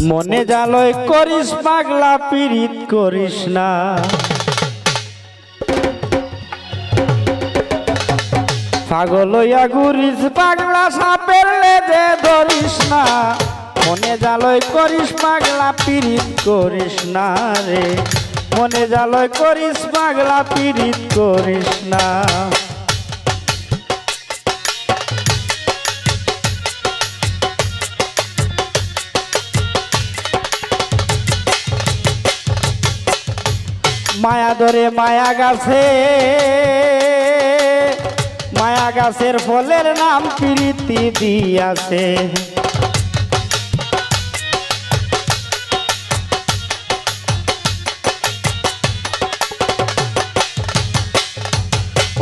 মনে জালয় করিস পাগলা পীড়িত করিস না। পাগল হইয়া ঘুরিস পাগলা সাপের লেজে ধরিস না। মনে জালয় করিস পাগলা পীড়িত করিস না রে। মনে জালয় করিস পাগলা পীড়িত করিস না। মায়া ধরে মায়া গাছে, মায়া গাছের ফলের নাম প্রীতি দিয়াছে।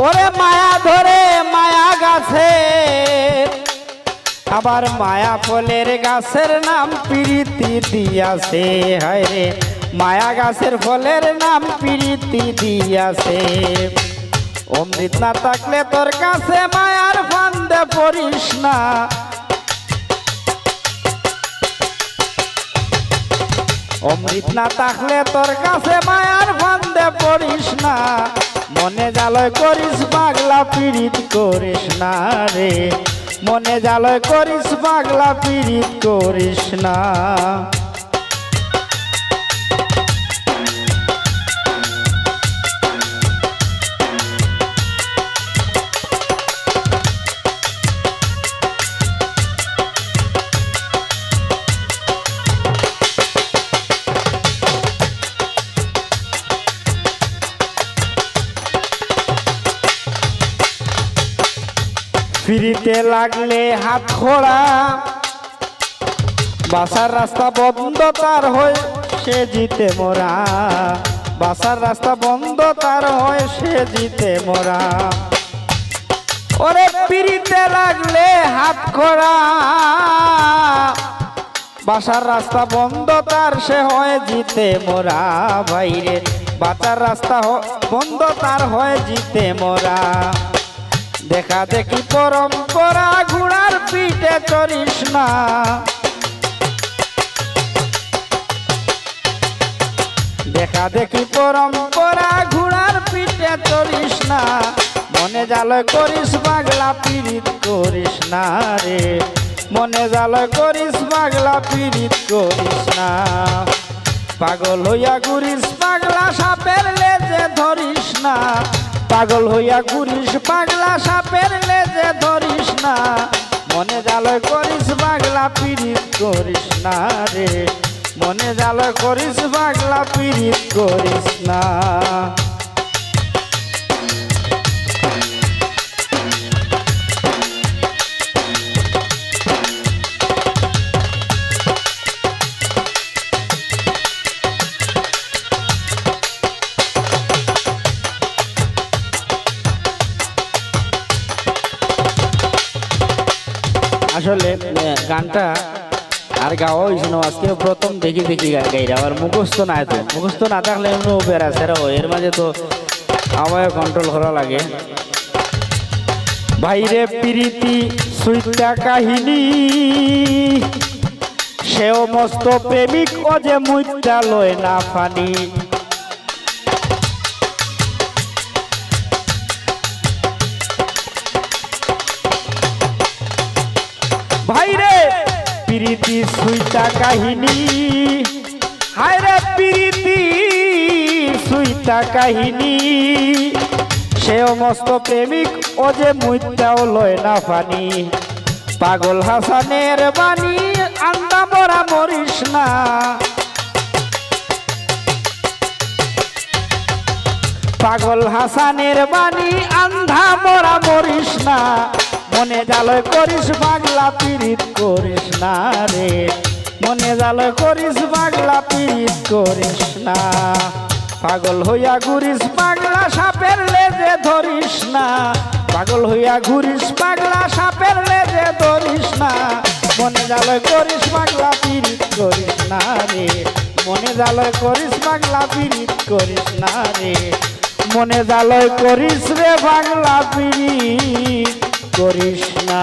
ওরে মায়া ধরে মায়া গাছে, আবার মায়া ফলের গাছের নাম প্রীতি দিয়াছে। হায় রে মায়া গাছের ফলের নাম প্রীতি দিয়াছে। অমৃত না থাকলে তোর কাছে মায়ার ফান্দে পড়িস না। অমৃত না থাকলে তোর কাছে মায়ার ফান্দে পড়িস না। মনে জালয় করিস পাগলা পীড়িত করিস না রে। মনে জালয় করিস পাগলা পীড়িত করিস না। ফিরিতে লাগলে হাত খোড়া, বাসার রাস্তা বন্ধ তার হয় সে জিতে মোরা। বাসার রাস্তা বন্ধ তার হয় সে জিতে মোরা। ওরে ফিরিতে লাগলে হাত খোড়া, বাসার রাস্তা বন্ধ তার সে হয় জিতে মোরা। ভাইরে বাসার রাস্তা বন্ধ তার হয় জিতে মোরা। দেখা দেখি পরম্পরা ঘোড়ার পিঠে চড়িস না। দেখা দেখি পরম্পরা ঘোড়ার পিঠে চড়িস না। মনে জালয় করিস পাগলা পীড়িত করিস না রে। মনে জালয় করিস পাগলা পীড়িত করিস না। পাগল হইয়া ঘুরিস পাগলা সাপের লেজে ধরিস না। পাগল হইয়া ঘুরিস পাগলা সাপের লেজে ধরিস না। মনে জালয় করিস পাগলা পীড়িত করিস না রে। মনে জালয় করিস পাগলা পীড়িত করিস না। আসলে গানটা আর গাওয়া হয়েছে না, আজকে প্রথম দেখি দেখি গাইরা। আবার মুখস্থ নাই, তো মুখস্থ না থাকলে এমনি বেড়া সেরা হয়। এর মাঝে তো আমায় কন্ট্রোল করা লাগে। ভাইরে প্রীতি সুইটা কাহিনী, সেও মস্ত প্রেমিক ও যে মুইটা লয় না ফানি। ভাইরে প্রীতি সুইটা কাহিনী, হায়রে প্রীতি সুইটা কাহিনী, সেও মস্ত প্রেমিক ও যে মুইটাও লয় না ফানি। পাগল হাসানের বাণী আন্দা মরা মরিস না। পাগল হাসানের বাণী আন্ধা মরা মরিস না। মনে জালয় করিস পাগলা পীড়িত করিস না রে। মনে জালয় করিস পাগলা পীড়িত করিস না। পাগল হইয়া ঘুরিস পাগলা সাপের লেজে ধরিস না। পাগল হইয়া ঘুরিস পাগলা সাপের লেজে ধরিস না। মনে জালয় করিস পাগলা পীড়িত করিস না রে। মনে জালয় করিস পাগলা পীড়িত করিস না রে। মনে জালয় করিস রে পাগলা পীড়িত করিস না।